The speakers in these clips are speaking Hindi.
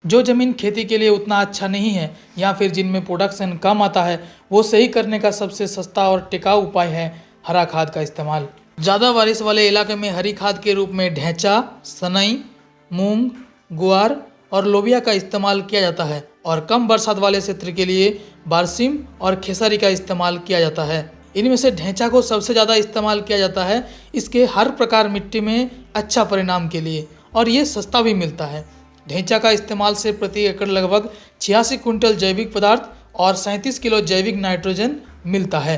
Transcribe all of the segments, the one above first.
जो ज़मीन खेती के लिए उतना अच्छा नहीं है या फिर जिनमें प्रोडक्शन कम आता है, वो सही करने का सबसे सस्ता और टिकाऊ उपाय है हरा खाद का इस्तेमाल। ज़्यादा बारिश वाले इलाके में हरी खाद के रूप में ढैंचा, सनई, मूंग, गुआर और लोबिया का इस्तेमाल किया जाता है और कम बरसात वाले क्षेत्र के लिए बारसीम और खेसारी का इस्तेमाल किया जाता है। इनमें से ढैंचा को सबसे ज़्यादा इस्तेमाल किया जाता है इसके हर प्रकार मिट्टी में अच्छा परिणाम के लिए और ये सस्ता भी मिलता है। ढैंचा का इस्तेमाल से प्रति एकड़ लगभग 86 कुंटल जैविक पदार्थ और 37 किलो जैविक नाइट्रोजन मिलता है।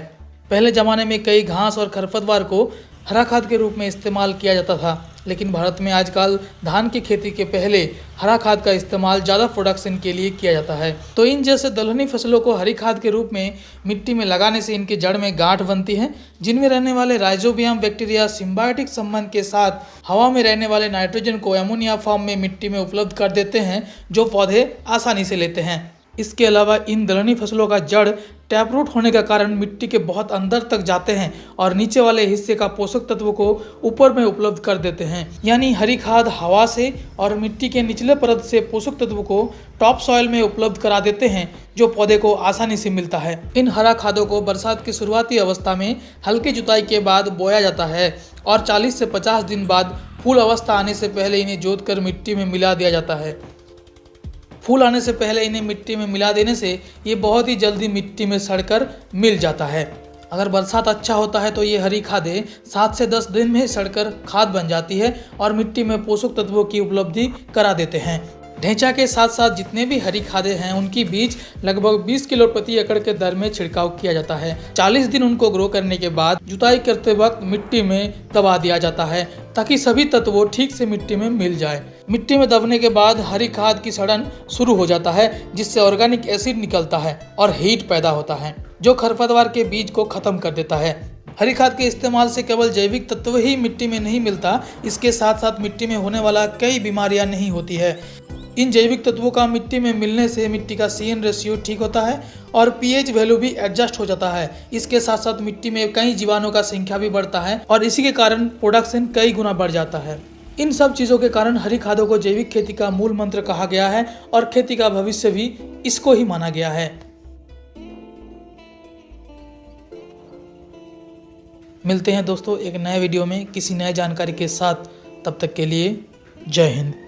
पहले ज़माने में कई घास और खरपतवार को हरा खाद के रूप में इस्तेमाल किया जाता था, लेकिन भारत में आजकल धान की खेती के पहले हरा खाद का इस्तेमाल ज़्यादा प्रोडक्शन के लिए किया जाता है। तो इन जैसे दलहनी फसलों को हरी खाद के रूप में मिट्टी में लगाने से इनकी जड़ में गांठ बनती है, जिनमें रहने वाले राइजोबियम बैक्टीरिया सिम्बायोटिक संबंध के साथ हवा में रहने वाले नाइट्रोजन को अमोनिया फॉर्म में मिट्टी में उपलब्ध कर देते हैं, जो पौधे आसानी से लेते हैं। इसके अलावा इन दलहनी फसलों का जड़ टैप रूट होने का कारण मिट्टी के बहुत अंदर तक जाते हैं और नीचे वाले हिस्से का पोषक तत्व को ऊपर में उपलब्ध कर देते हैं। यानी हरी खाद हवा से और मिट्टी के निचले परत से पोषक तत्व को टॉप सॉइल में उपलब्ध करा देते हैं, जो पौधे को आसानी से मिलता है। इन हरा खादों को बरसात की शुरुआती अवस्था में हल्की जुताई के बाद बोया जाता है और 40 से 50 दिन बाद फूल अवस्था आने से पहले इन्हें जोतकर मिट्टी में मिला दिया जाता है। फूल आने से पहले इन्हें मिट्टी में मिला देने से ये बहुत ही जल्दी मिट्टी में सड़कर मिल जाता है। अगर बरसात अच्छा होता है तो ये हरी खादें 7 से 10 दिन में सड़कर खाद बन जाती है और मिट्टी में पोषक तत्वों की उपलब्धि करा देते हैं। ढैंचा के साथ साथ जितने भी हरी खादें हैं उनकी बीज लगभग 20 किलो प्रति एकड़ के दर में छिड़काव किया जाता है। 40 दिन उनको ग्रो करने के बाद जुताई करते वक्त मिट्टी में दबा दिया जाता है ताकि सभी तत्व ठीक से मिट्टी में मिल जाए। मिट्टी में दबने के बाद हरी खाद की सड़न शुरू हो जाता है, जिससे ऑर्गेनिक एसिड निकलता है और हीट पैदा होता है, जो खरपतवार के बीज को खत्म कर देता है। हरी खाद के इस्तेमाल से केवल जैविक तत्व ही मिट्टी में नहीं मिलता, इसके साथ साथ मिट्टी में होने वाला कई बीमारियां नहीं होती है। इन जैविक तत्वों का मिट्टी में मिलने से मिट्टी का CN रेशियो ठीक होता है और pH वैल्यू भी एडजस्ट हो जाता है। इसके साथ साथ मिट्टी में कई जीवाणुओं का संख्या भी बढ़ता है और इसी के कारण प्रोडक्शन कई गुना बढ़ जाता है। इन सब चीज़ों के कारण हरी खादों को जैविक खेती का मूल मंत्र कहा गया है और खेती का भविष्य भी इसको ही माना गया है। मिलते हैं दोस्तों एक नए वीडियो में किसी नए जानकारी के साथ। तब तक के लिए जय हिंद।